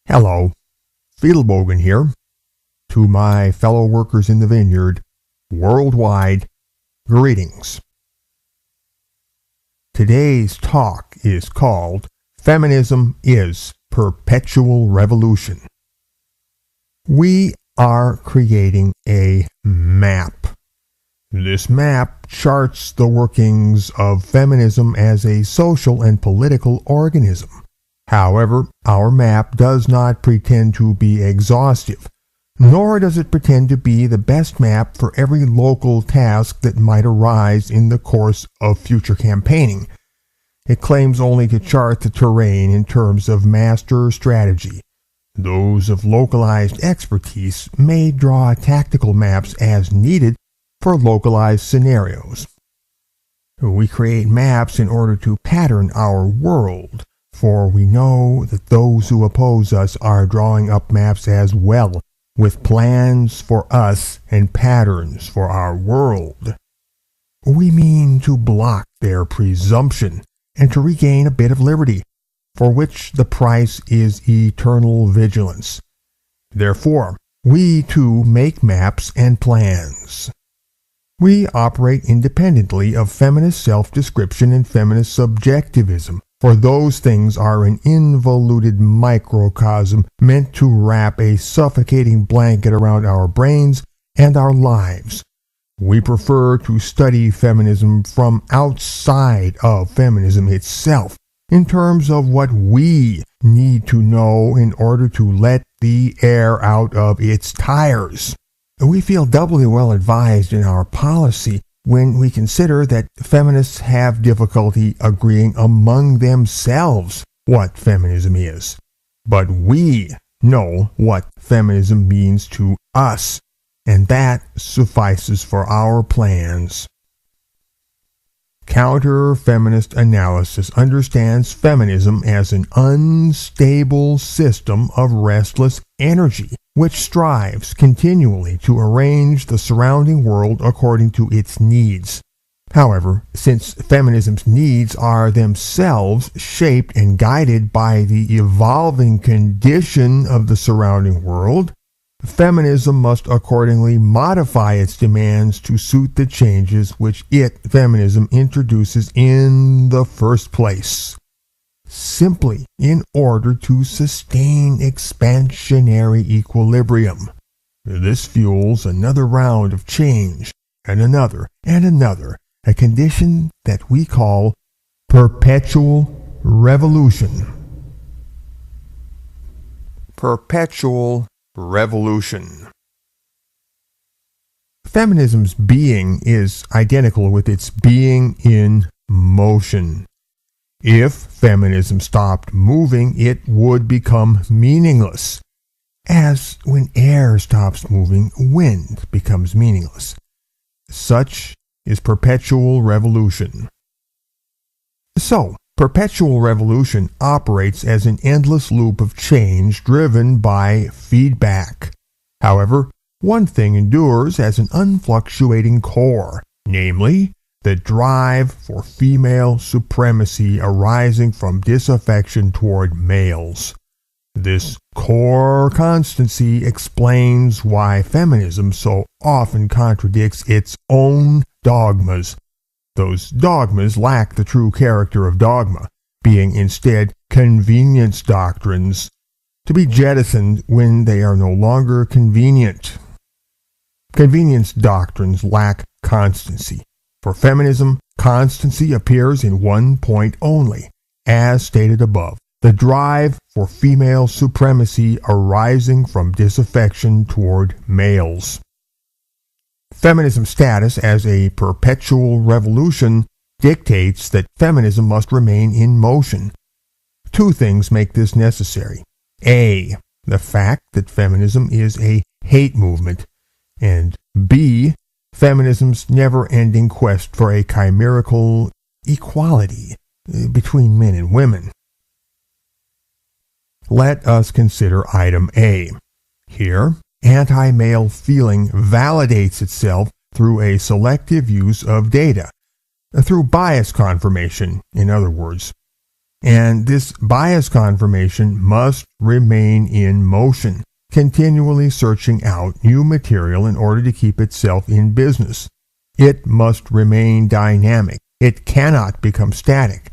Hello, Fiedelbogen here. To my fellow workers in the vineyard, worldwide, greetings. Today's talk is called Feminism is Perpetual Revolution. We are creating a map. This map charts the workings of feminism as a social and political organism. However, our map does not pretend to be exhaustive, nor does it pretend to be the best map for every local task that might arise in the course of future campaigning. It claims only to chart the terrain in terms of master strategy. Those of localized expertise may draw tactical maps as needed for localized scenarios. We create maps in order to pattern our world, for we know that those who oppose us are drawing up maps as well, with plans for us and patterns for our world. We mean to block their presumption and to regain a bit of liberty, for which the price is eternal vigilance. Therefore, we too make maps and plans. We operate independently of feminist self-description and feminist subjectivism, for those things are an involuted microcosm meant to wrap a suffocating blanket around our brains and our lives. We prefer to study feminism from outside of feminism itself, in terms of what we need to know in order to let the air out of its tires. We feel doubly well advised in our policy when we consider that feminists have difficulty agreeing among themselves what feminism is. But we know what feminism means to us, and that suffices for our plans. Counter-feminist analysis understands feminism as an unstable system of restless energy, which strives continually to arrange the surrounding world according to its needs. However, since feminism's needs are themselves shaped and guided by the evolving condition of the surrounding world, feminism must accordingly modify its demands to suit the changes which feminism, introduces in the first place, simply in order to sustain expansionary equilibrium. This fuels another round of change, and another, a condition that we call perpetual revolution. Perpetual revolution. Feminism's being is identical with its being in motion. If feminism stopped moving, it would become meaningless, as when air stops moving, wind becomes meaningless. Such is perpetual revolution. So, perpetual revolution operates as an endless loop of change driven by feedback. However, one thing endures as an unfluctuating core, namely, the drive for female supremacy arising from disaffection toward males. This core constancy explains why feminism so often contradicts its own dogmas. Those dogmas lack the true character of dogma, being instead convenience doctrines, to be jettisoned when they are no longer convenient. Convenience doctrines lack constancy. For feminism, constancy appears in one point only, as stated above, the drive for female supremacy arising from disaffection toward males. Feminism's status as a perpetual revolution dictates that feminism must remain in motion. Two things make this necessary. A, the fact that feminism is a hate movement, and B, feminism's never-ending quest for a chimerical equality between men and women. Let us consider item A. Here, anti-male feeling validates itself through a selective use of data, through bias confirmation, in other words. And this bias confirmation must remain in motion, continually searching out new material in order to keep itself in business. It must remain dynamic. It cannot become static.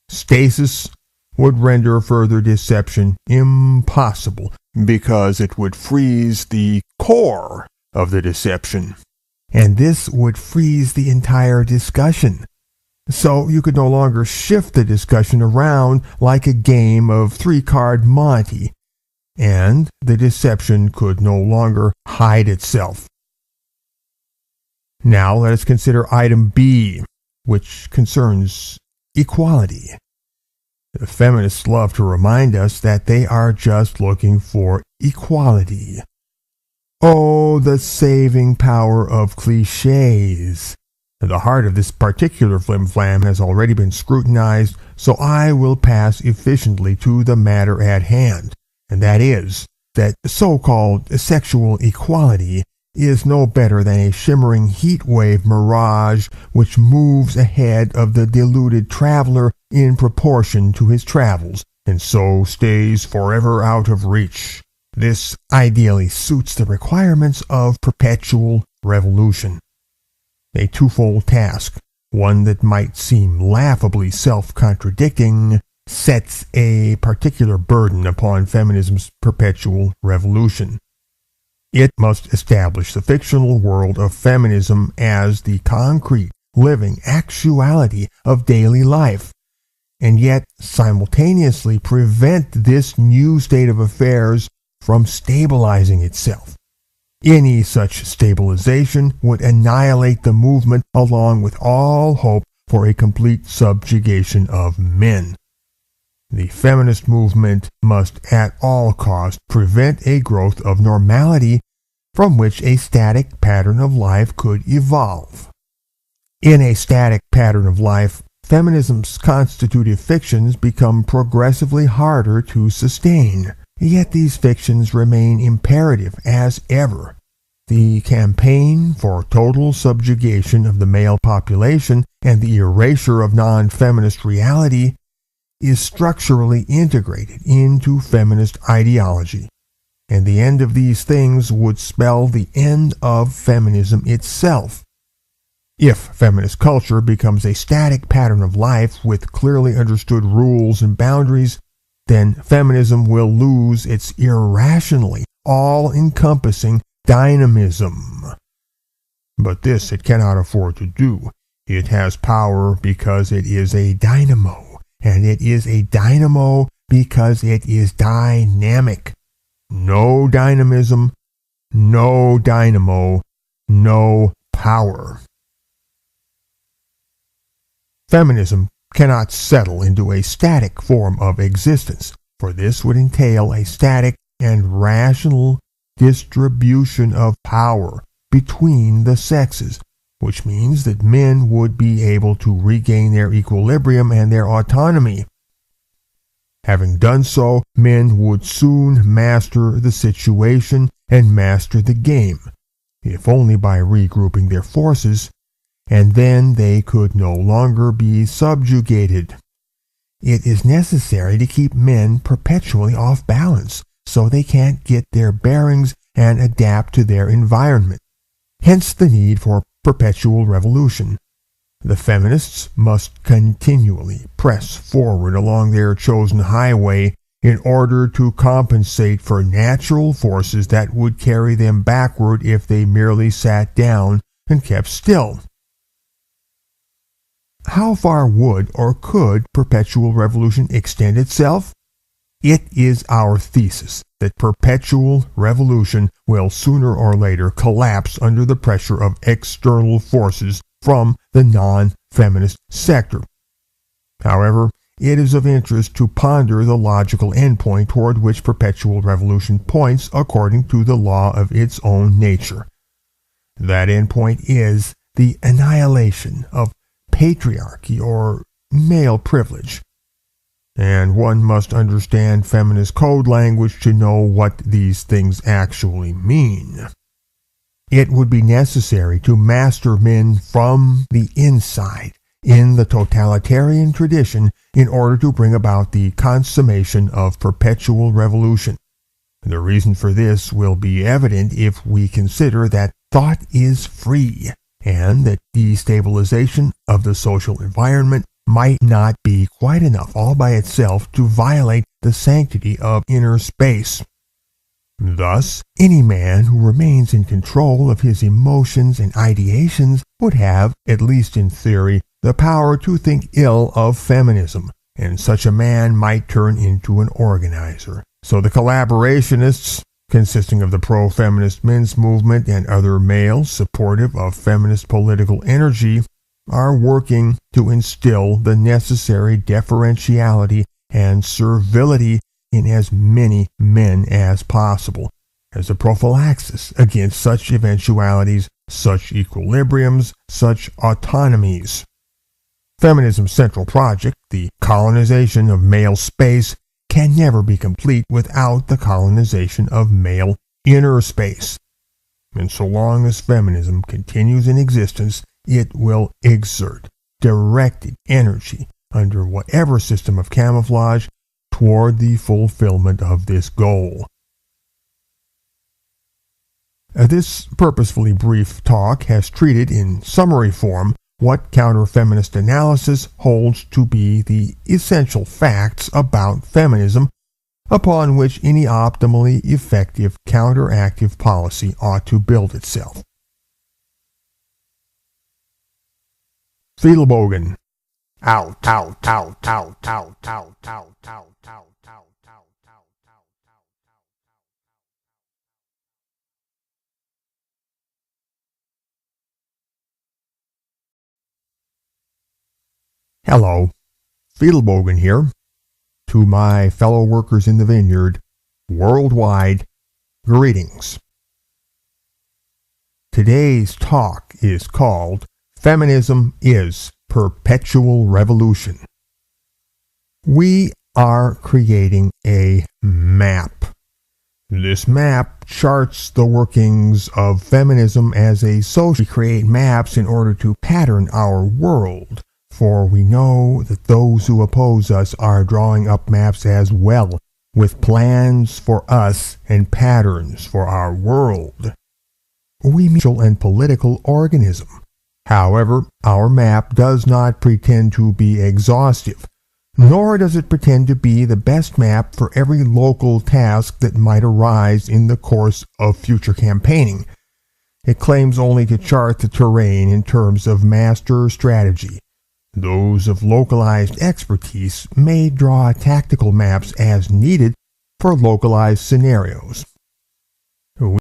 Stasis would render further deception impossible because it would freeze the core of the deception. And this would freeze the entire discussion. So you could no longer shift the discussion around like a game of three-card Monte, and the deception could no longer hide itself. Now let us consider item B, which concerns equality. The feminists love to remind us that they are just looking for equality. Oh, the saving power of cliches. The heart of this particular flim-flam has already been scrutinized, so I will pass efficiently to the matter at hand, and that is that so-called sexual equality is no better than a shimmering heat-wave mirage which moves ahead of the deluded traveler in proportion to his travels, and so stays forever out of reach. This ideally suits the requirements of perpetual revolution. A twofold task, one that might seem laughably self-contradicting, sets a particular burden upon feminism's perpetual revolution. It must establish the fictional world of feminism as the concrete, living actuality of daily life, and yet simultaneously prevent this new state of affairs from stabilizing itself. Any such stabilization would annihilate the movement along with all hope for a complete subjugation of men. The feminist movement must at all costs prevent a growth of normality from which a static pattern of life could evolve. In a static pattern of life, feminism's constitutive fictions become progressively harder to sustain. Yet these fictions remain imperative as ever. The campaign for total subjugation of the male population and the erasure of non-feminist reality is structurally integrated into feminist ideology, and the end of these things would spell the end of feminism itself. If feminist culture becomes a static pattern of life with clearly understood rules and boundaries, then feminism will lose its irrationally all-encompassing dynamism. But this it cannot afford to do. It has power because it is a dynamo, and it is a dynamo because it is dynamic. No dynamism, no dynamo, no power. Feminism cannot settle into a static form of existence, for this would entail a static and rational distribution of power between the sexes, which means that men would be able to regain their equilibrium and their autonomy. Having done so, men would soon master the situation and master the game, if only by regrouping their forces, and then they could no longer be subjugated. It is necessary to keep men perpetually off balance, so they can't get their bearings and adapt to their environment. Hence the need for perpetual revolution. The feminists must continually press forward along their chosen highway in order to compensate for natural forces that would carry them backward if they merely sat down and kept still. How far would or could perpetual revolution extend itself? It is our thesis that perpetual revolution will sooner or later collapse under the pressure of external forces from the non-feminist sector. However, it is of interest to ponder the logical endpoint toward which perpetual revolution points according to the law of its own nature. That endpoint is the annihilation of patriarchy or male privilege. And one must understand feminist code language to know what these things actually mean. It would be necessary to master men from the inside in the totalitarian tradition in order to bring about the consummation of perpetual revolution. The reason for this will be evident if we consider that thought is free, and that destabilization of the social environment might not be quite enough all by itself to violate the sanctity of inner space. Thus, any man who remains in control of his emotions and ideations would have, at least in theory, the power to think ill of feminism, and such a man might turn into an organizer. So the collaborationists, consisting of the pro-feminist men's movement and other males supportive of feminist political energy, are working to instill the necessary deferentiality and servility in as many men as possible, as a prophylaxis against such eventualities, such equilibriums, such autonomies. Feminism's central project, the colonization of male space, can never be complete without the colonization of male inner space. And so long as feminism continues in existence, it will exert directed energy under whatever system of camouflage toward the fulfillment of this goal. This purposefully brief talk has treated in summary form what counter-feminist analysis holds to be the essential facts about feminism, upon which any optimally effective counteractive policy ought to build itself. Fiedelbogen. Out. Hello, Fiedelbogen here. To my fellow workers in the vineyard, worldwide, greetings. Today's talk is called Feminism is Perpetual Revolution. We are creating a map. This map charts the workings of feminism as a social. We create maps in order to pattern our world. For we know that those who oppose us are drawing up maps as well, with plans for us and patterns for our world. We are a social and political organism. However, our map does not pretend to be exhaustive, nor does it pretend to be the best map for every local task that might arise in the course of future campaigning. It claims only to chart the terrain in terms of master strategy. Those of localized expertise may draw tactical maps as needed for localized scenarios.